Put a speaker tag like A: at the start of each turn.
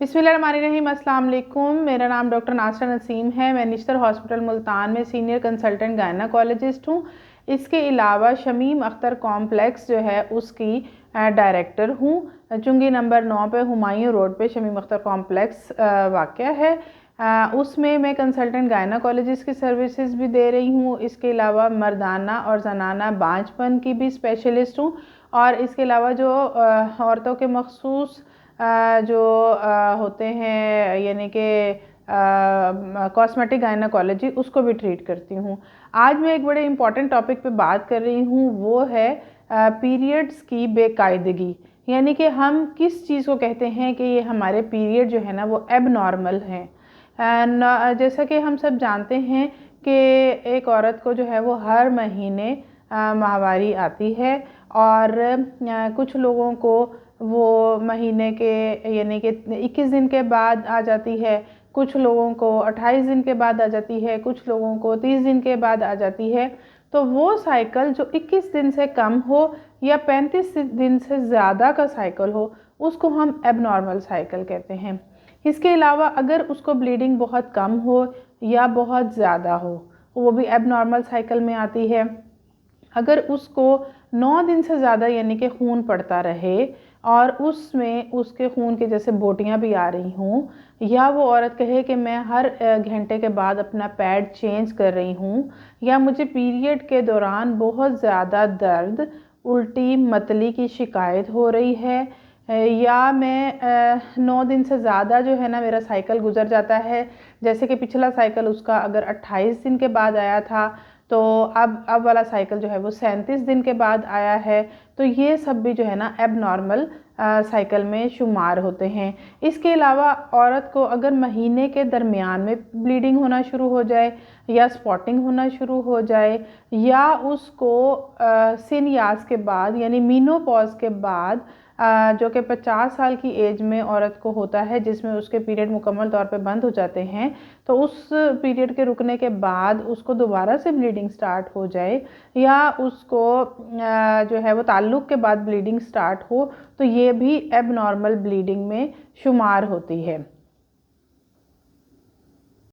A: बिस्मिल्लाहिर्रहमानिर्रहीम। अस्सलाम वालेकुम। मेरा नाम डॉक्टर नासरा नसीम है। मैं निश्तर हॉस्पिटल मुल्तान में सीनियर कंसल्टेंट गायनाकोलॉजिस्ट हूँ। इसके अलावा शमीम अख्तर कॉम्प्लेक्स जो है उसकी डायरेक्टर हूँ। चुंगी नंबर 9 पे हुमायूं रोड पे शमीम अख्तर कॉम्प्लेक्स वाक़या है। उसमें मैं कंसल्टेंट गायनाकोलॉजिस्ट की सर्विसेज भी दे रही हूँ। इसके अलावा मर्दाना और जनाना बांझपन की भी स्पेशलिस्ट हूँ। और इसके अलावा जो औरतों के मखसूस जो होते हैं यानी कि कॉस्मेटिक गायनाकोलॉजी, उसको भी ट्रीट करती हूँ। आज मैं एक बड़े इम्पॉर्टेंट टॉपिक पे बात कर रही हूँ, वो है पीरियड्स की बेकायदगी। यानी कि हम किस चीज़ को कहते हैं कि ये हमारे पीरियड जो है ना वो एबनॉर्मल हैं। जैसा कि हम सब जानते हैं कि एक औरत को जो है वो हर महीने माहवारी आती है और कुछ लोगों को वो महीने के यानी कि 21 दिन के बाद आ जाती है, कुछ लोगों को 28 दिन के बाद आ जाती है, कुछ लोगों को 30 दिन के बाद आ जाती है। तो वो साइकिल जो 21 दिन से कम हो या 35 दिन से ज़्यादा का साइकिल हो, उसको हम एबनॉर्मल साइकिल कहते हैं। इसके अलावा अगर उसको ब्लीडिंग बहुत कम हो या बहुत ज़्यादा हो, वो भी एबनॉर्मल साइकिल में आती है। अगर उसको 9 दिन से ज़्यादा यानी कि खून पड़ता रहे और उसमें उसके खून के जैसे बोटियां भी आ रही हों, या वो औरत कहे कि मैं हर घंटे के बाद अपना पैड चेंज कर रही हूँ, या मुझे पीरियड के दौरान बहुत ज़्यादा दर्द, उल्टी, मतली की शिकायत हो रही है, या मैं 9 दिन से ज़्यादा जो है ना मेरा साइकिल गुजर जाता है, जैसे कि पिछला साइकिल उसका अगर 28 दिन के बाद आया था तो अब वाला साइकिल जो है वो 37 दिन के बाद आया है, तो ये सब भी जो है ना एबनॉर्मल साइकिल में शुमार होते हैं। इसके अलावा औरत को अगर महीने के दरमियान में ब्लीडिंग होना शुरू हो जाए या स्पॉटिंग होना शुरू हो जाए, या उसको सिनयास के बाद यानी मीनोपॉज के बाद जो कि 50 साल की एज में औरत को होता है, जिसमें उसके पीरियड मुकम्मल तौर पे बंद हो जाते हैं, तो उस पीरियड के रुकने के बाद उसको दोबारा से ब्लीडिंग स्टार्ट हो जाए, या उसको जो है वो ताल्लुक़ के बाद ब्लीडिंग स्टार्ट हो, तो ये भी एबनॉर्मल ब्लीडिंग में शुमार होती है।